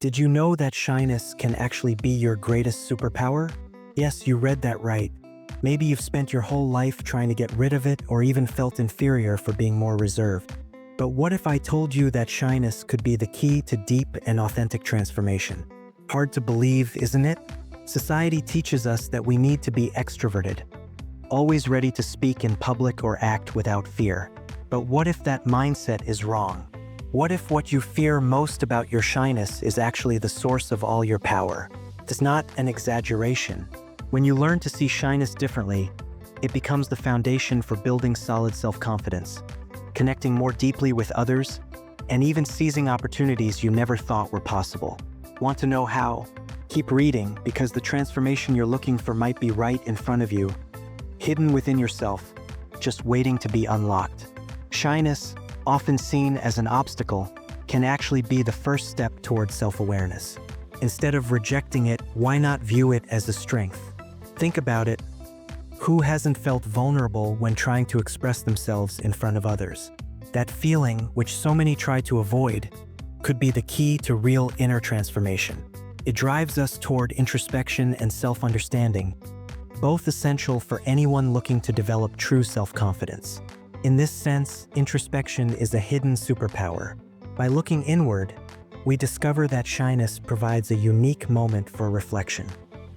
Did you know that shyness can actually be your greatest superpower? Yes, you read that right. Maybe you've spent your whole life trying to get rid of it or even felt inferior for being more reserved. But what if I told you that shyness could be the key to deep and authentic transformation? Hard to believe, isn't it? Society teaches us that we need to be extroverted, always ready to speak in public or act without fear. But what if that mindset is wrong? What if what you fear most about your shyness is actually the source of all your power? It's not an exaggeration. When you learn to see shyness differently, it becomes the foundation for building solid self-confidence, connecting more deeply with others, and even seizing opportunities you never thought were possible. Want to know how? Keep reading, because the transformation you're looking for might be right in front of you, hidden within yourself, just waiting to be unlocked. Shyness, often seen as an obstacle, can actually be the first step towards self-awareness. Instead of rejecting it, why not view it as a strength? Think about it. Who hasn't felt vulnerable when trying to express themselves in front of others? That feeling, which so many try to avoid, could be the key to real inner transformation. It drives us toward introspection and self-understanding, both essential for anyone looking to develop true self-confidence. In this sense, introspection is a hidden superpower. By looking inward, we discover that shyness provides a unique moment for reflection.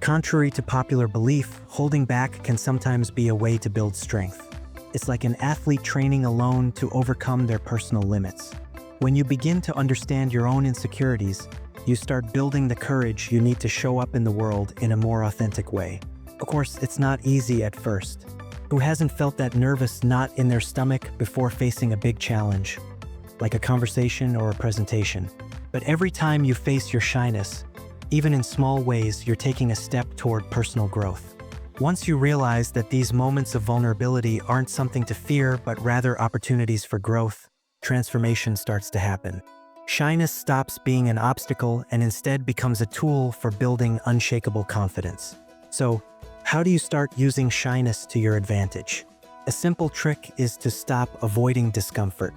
Contrary to popular belief, holding back can sometimes be a way to build strength. It's like an athlete training alone to overcome their personal limits. When you begin to understand your own insecurities, you start building the courage you need to show up in the world in a more authentic way. Of course, it's not easy at first. Who hasn't felt that nervous knot in their stomach before facing a big challenge, like a conversation or a presentation? But every time you face your shyness, even in small ways, you're taking a step toward personal growth. Once you realize that these moments of vulnerability aren't something to fear, but rather opportunities for growth, transformation starts to happen. Shyness stops being an obstacle and instead becomes a tool for building unshakable confidence. So, how do you start using shyness to your advantage? A simple trick is to stop avoiding discomfort.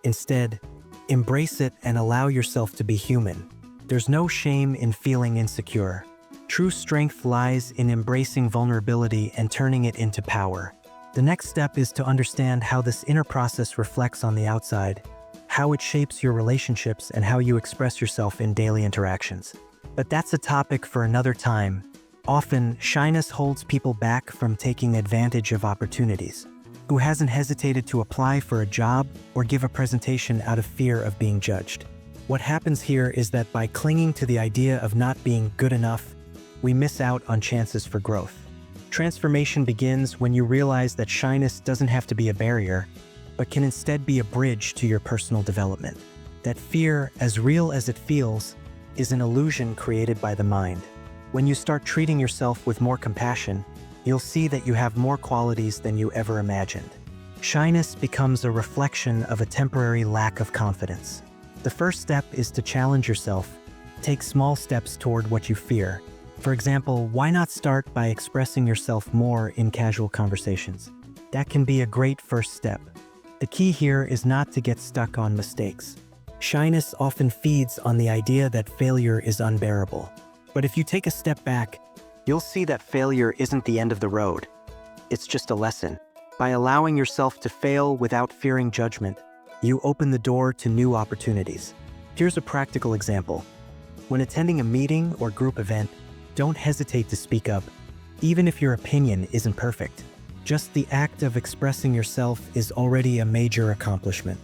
Instead, embrace it and allow yourself to be human. There's no shame in feeling insecure. True strength lies in embracing vulnerability and turning it into power. The next step is to understand how this inner process reflects on the outside, how it shapes your relationships, and how you express yourself in daily interactions. But that's a topic for another time. Often, shyness holds people back from taking advantage of opportunities. Who hasn't hesitated to apply for a job or give a presentation out of fear of being judged? What happens here is that by clinging to the idea of not being good enough, we miss out on chances for growth. Transformation begins when you realize that shyness doesn't have to be a barrier, but can instead be a bridge to your personal development. That fear, as real as it feels, is an illusion created by the mind. When you start treating yourself with more compassion, you'll see that you have more qualities than you ever imagined. Shyness becomes a reflection of a temporary lack of confidence. The first step is to challenge yourself. Take small steps toward what you fear. For example, why not start by expressing yourself more in casual conversations? That can be a great first step. The key here is not to get stuck on mistakes. Shyness often feeds on the idea that failure is unbearable. But if you take a step back, you'll see that failure isn't the end of the road. It's just a lesson. By allowing yourself to fail without fearing judgment, you open the door to new opportunities. Here's a practical example. When attending a meeting or group event, don't hesitate to speak up, even if your opinion isn't perfect. Just the act of expressing yourself is already a major accomplishment.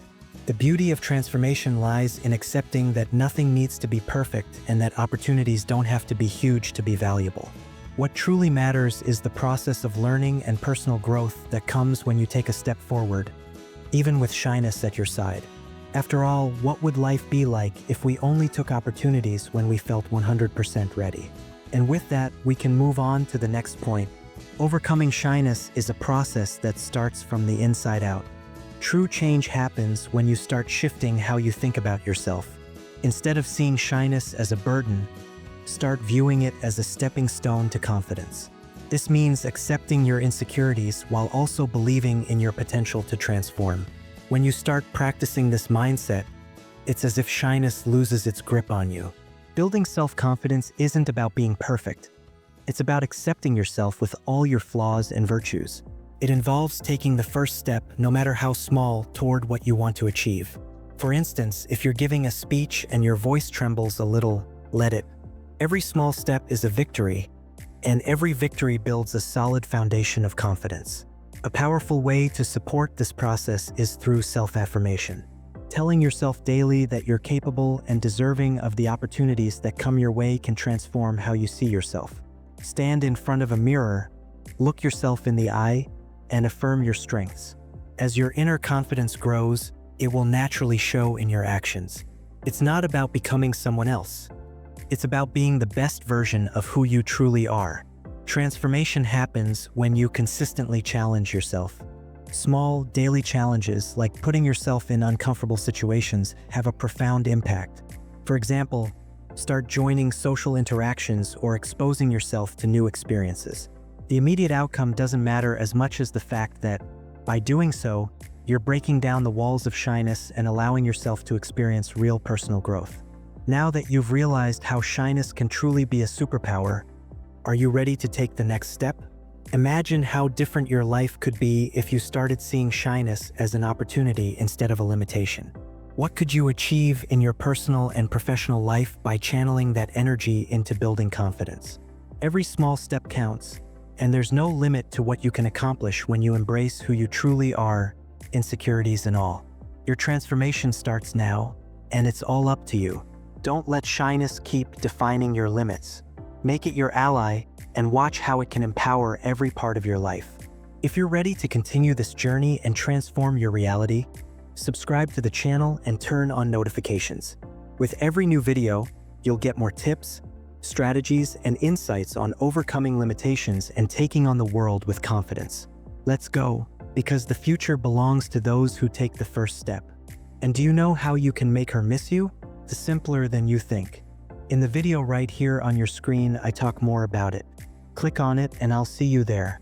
The beauty of transformation lies in accepting that nothing needs to be perfect and that opportunities don't have to be huge to be valuable. What truly matters is the process of learning and personal growth that comes when you take a step forward, even with shyness at your side. After all, what would life be like if we only took opportunities when we felt 100% ready? And with that, we can move on to the next point. Overcoming shyness is a process that starts from the inside out. True change happens when you start shifting how you think about yourself. Instead of seeing shyness as a burden, start viewing it as a stepping stone to confidence. This means accepting your insecurities while also believing in your potential to transform. When you start practicing this mindset, it's as if shyness loses its grip on you. Building self-confidence isn't about being perfect. It's about accepting yourself with all your flaws and virtues. It involves taking the first step, no matter how small, toward what you want to achieve. For instance, if you're giving a speech and your voice trembles a little, let it. Every small step is a victory, and every victory builds a solid foundation of confidence. A powerful way to support this process is through self-affirmation. Telling yourself daily that you're capable and deserving of the opportunities that come your way can transform how you see yourself. Stand in front of a mirror, look yourself in the eye, and affirm your strengths. As your inner confidence grows, it will naturally show in your actions. It's not about becoming someone else. It's about being the best version of who you truly are. Transformation happens when you consistently challenge yourself. Small, daily challenges, like putting yourself in uncomfortable situations, have a profound impact. For example, start joining social interactions or exposing yourself to new experiences. The immediate outcome doesn't matter as much as the fact that, by doing so, you're breaking down the walls of shyness and allowing yourself to experience real personal growth. Now that you've realized how shyness can truly be a superpower, are you ready to take the next step? Imagine how different your life could be if you started seeing shyness as an opportunity instead of a limitation. What could you achieve in your personal and professional life by channeling that energy into building confidence? Every small step counts, and there's no limit to what you can accomplish when you embrace who you truly are, insecurities and all. Your transformation starts now, and it's all up to you. Don't let shyness keep defining your limits. Make it your ally and watch how it can empower every part of your life. If you're ready to continue this journey and transform your reality, subscribe to the channel and turn on notifications. With every new video, you'll get more tips, strategies, and insights on overcoming limitations and taking on the world with confidence. Let's go, because the future belongs to those who take the first step. And do you know how you can make her miss you? It's simpler than you think. In the video right here on your screen, I talk more about it. Click on it and I'll see you there.